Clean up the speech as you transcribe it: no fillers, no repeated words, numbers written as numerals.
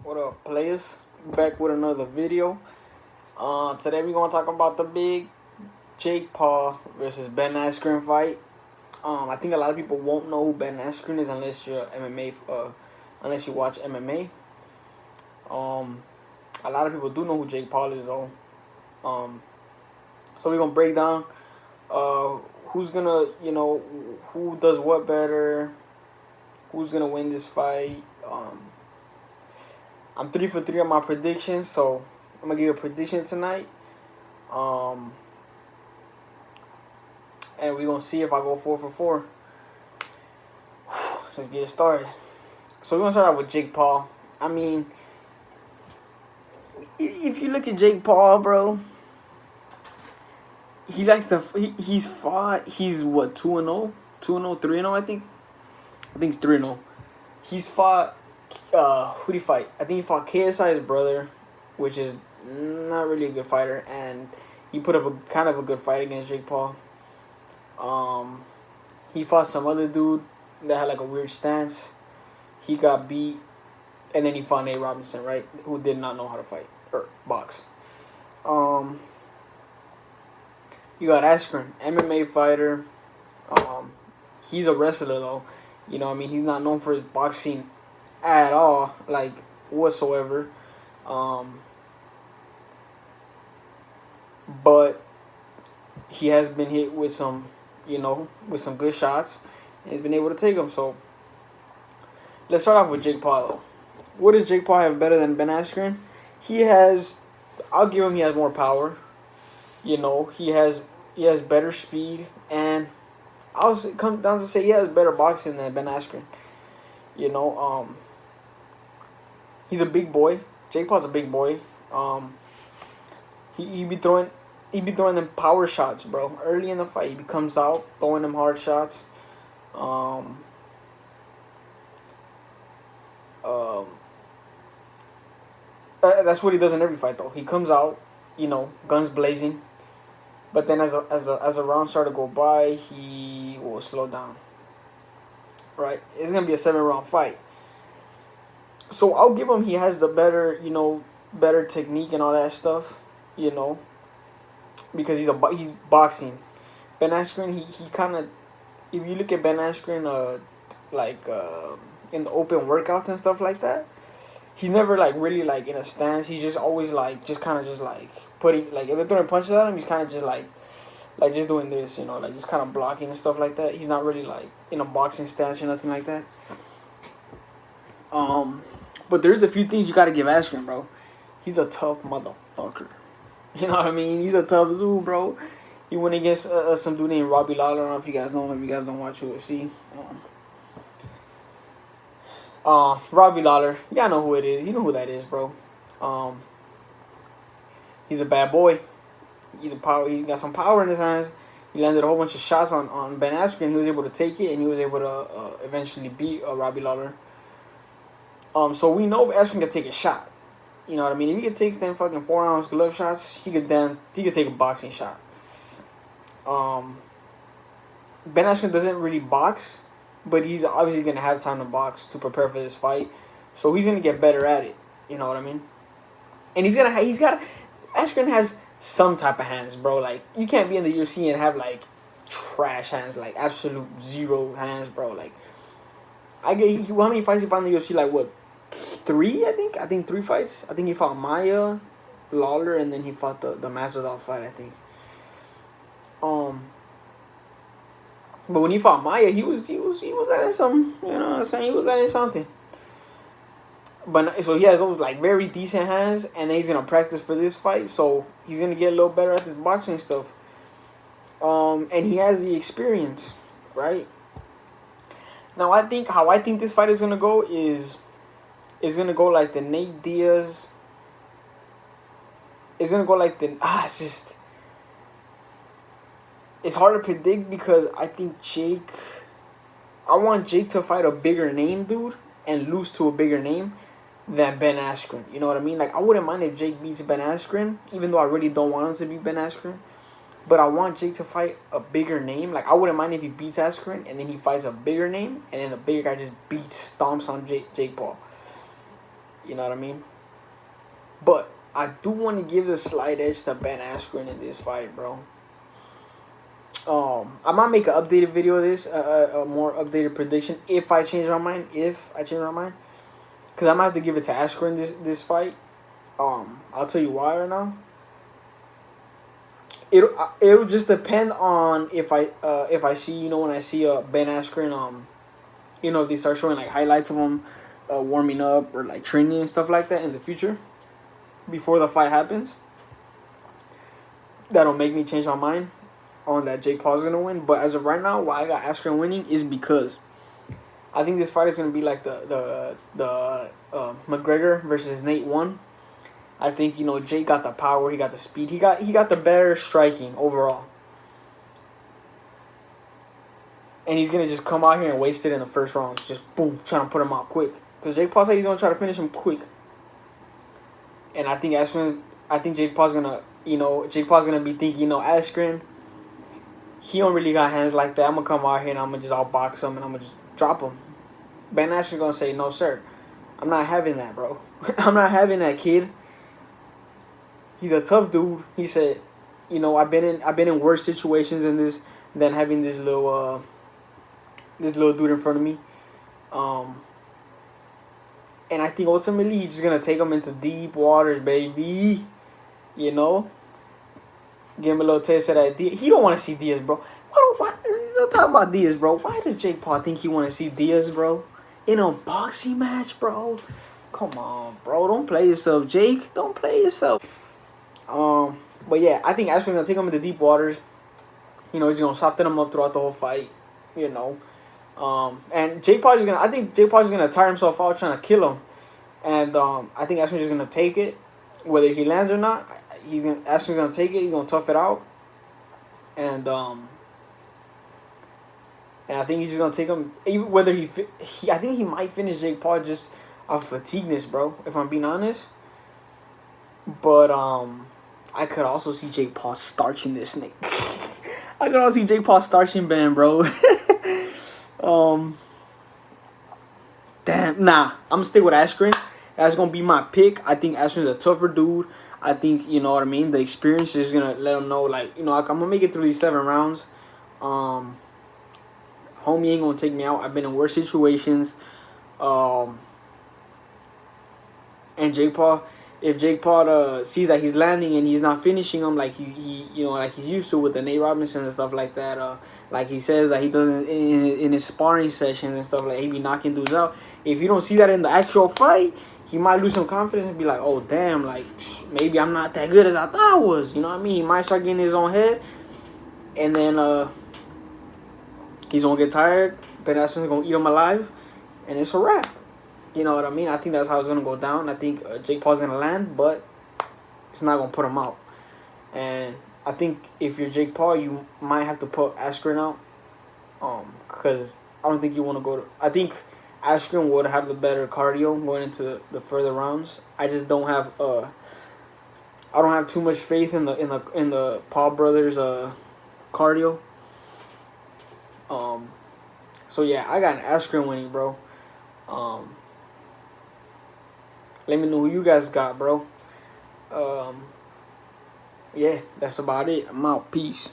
What up, players? Back with another video. Today we're gonna talk about the big Jake Paul versus Ben Askren fight. I think a lot of people won't know who Ben Askren is unless you're MMA, unless you watch MMA. A lot of people do know who Jake Paul is though. So we're gonna break down uh, who's gonna, who does what better, who's gonna win this fight. I'm 3 for 3 on my predictions, so I'm gonna give you a prediction tonight. Um, and we're gonna see if I go 4 for 4. Let's get it started. So we're gonna start out with Jake Paul. I mean, if you look at Jake Paul, bro, he likes to. He's fought. He's what, 2-0, 2-0, 3-0. I think it's 3-0. He's fought. Who did he fight? I think he fought KSI's brother, which is not really a good fighter, and he put up a kind of a good fight against Jake Paul. He fought some other dude that had like a weird stance. He got beat, and then he fought Nate Robinson, right? Who did not know how to fight or box. You got Askren, MMA fighter. He's a wrestler though. You know what I mean? He's not known for his boxing at all, like whatsoever. But he has been hit with some, with some good shots, and he's been able to take them. So let's start off with Jake Paul though. What does Jake Paul have better than Ben Askren? He has, I'll give him, he has more power. He has better speed, and I'll come down to say he has better boxing than Ben Askren. He's a big boy. Jake Paul's a big boy. He be throwing them power shots, bro. Early in the fight, he comes out throwing them hard shots. That's what he does in every fight, though. He comes out, guns blazing, but then as a round start to go by, he will slow down. Right? It's gonna be a 7-round fight. So I'll give him, he has the better, better technique and all that stuff, because he's boxing. Ben Askren, he kind of, if you look at Ben Askren, in the open workouts and stuff like that, he's never like really like in a stance. He's just always like just putting, like, if they're throwing punches at him, he's kind of just like just doing this, like just kind of blocking and stuff like that. He's not really like in a boxing stance or nothing like that. But there's a few things you gotta give Askren, bro. He's a tough motherfucker. You know what I mean? He's a tough dude, bro. He went against some dude named Robbie Lawler. I don't know if you guys know him, if you guys don't watch UFC. Robbie Lawler, y'all know who it is. You know who that is, bro. He's a bad boy. He got some power in his hands. He landed a whole bunch of shots on Ben Askren. He was able to take it, and he was able to eventually beat Robbie Lawler. So we know Askren can take a shot. You know what I mean? If he could take 10 fucking 4-ounce glove shots, he could take a boxing shot. Ben Askren doesn't really box, but he's obviously gonna have time to box to prepare for this fight. So he's gonna get better at it. You know what I mean? And Askren has some type of hands, bro. Like, you can't be in the UFC and have like trash hands, like absolute zero hands, bro. Like, how many fights he fought in the UFC? Like, what? 3, I think. I think 3 fights. I think he fought Maya, Lawler, and then he fought the Masvidal fight, I think. But when he fought Maya, he was letting some, you know what I'm saying? He was letting something. But so he has those like very decent hands, and then he's gonna practice for this fight, so he's gonna get a little better at this boxing stuff. And he has the experience, right? Now I think this fight is gonna go is gonna go like the Nate Diaz. It's gonna go like it's hard to predict because I want Jake to fight a bigger name dude and lose to a bigger name than Ben Askren. You know what I mean? Like, I wouldn't mind if Jake beats Ben Askren, even though I really don't want him to beat Ben Askren. But I want Jake to fight a bigger name. Like, I wouldn't mind if he beats Askren and then he fights a bigger name, and then the bigger guy just stomps on Jake Paul. You know what I mean? But I do want to give the slight edge to Ben Askren in this fight, bro. I might make an updated video of this, a more updated prediction if I change my mind. Because I might have to give it to Askren this fight. I'll tell you why right now. It'll just depend on if I see, you know, when I see Ben Askren, you know, if they start showing like highlights of him warming up or like training and stuff like that in the future before the fight happens. That'll make me change my mind on that Jake Paul's gonna win. But as of right now, why I got Askren winning is because I think this fight is gonna be like the McGregor versus Nate 1. I think, you know, Jake got the power, he got the speed, he got the better striking overall. And he's gonna just come out here and waste it in the first round. Just boom, trying to put him out quick. Because Jake Paul said he's gonna try to finish him quick. And I think Jake Paul's gonna, you know, be thinking, you know, Askren, he don't really got hands like that. I'm gonna come out here and I'm gonna just outbox him and I'm gonna just drop him. Ben Askren's gonna say, no sir, I'm not having that, bro. I'm not having that, kid. He's a tough dude. He said, you know, I've been in worse situations than having this little dude in front of me. And I think ultimately he's just gonna take him into deep waters, baby. You know, give him a little taste of that. He don't want to see Diaz, bro. Don't talk about Diaz, bro. Why does Jake Paul think he want to see Diaz, bro? In a boxing match, bro? Come on, bro. Don't play yourself, Jake. Don't play yourself. But yeah, I think Askren's gonna take him into deep waters. You know, he's gonna soften him up throughout the whole fight. You know, and I think Jake Paul's gonna tire himself out trying to kill him, and I think Askren's just gonna take it, whether he lands or not. Askren's gonna take it. He's gonna tough it out, and I think he's just gonna take him. Even whether I think he might finish Jake Paul just off fatigueness, bro. If I'm being honest, but I could also see Jake Paul starching this snake. I could also see Jake Paul starching Ben, bro. Damn, nah. I'm gonna stick with Askren. That's gonna be my pick. I think Askren's a tougher dude. I think, you know what I mean, the experience is gonna let him know, like, you know, I'm gonna make it through these 7 rounds. Homie ain't gonna take me out. I've been in worse situations. And Jake Paul, if Jake Paul sees that he's landing and he's not finishing him like he you know, like he's used to with the Nate Robinson and stuff like that, like he says that he does in his sparring sessions and stuff, like he be knocking dudes out. If you don't see that in the actual fight, he might lose some confidence and be like, oh damn, like maybe I'm not that good as I thought I was. You know what I mean? He might start getting in his own head, and then he's gonna get tired. Ben Askren's gonna eat him alive, and it's a wrap. You know what I mean? I think that's how it's going to go down. I think Jake Paul's going to land, but it's not going to put him out. And I think if you're Jake Paul, you might have to put Askren out. Because I don't think you want to go to... I think Askren would have the better cardio going into the further rounds. I just don't have... I don't have too much faith in the Paul brothers' cardio. So yeah, I got an Askren winning, bro. Let me know who you guys got, bro. Yeah, that's about it. I'm out. Peace.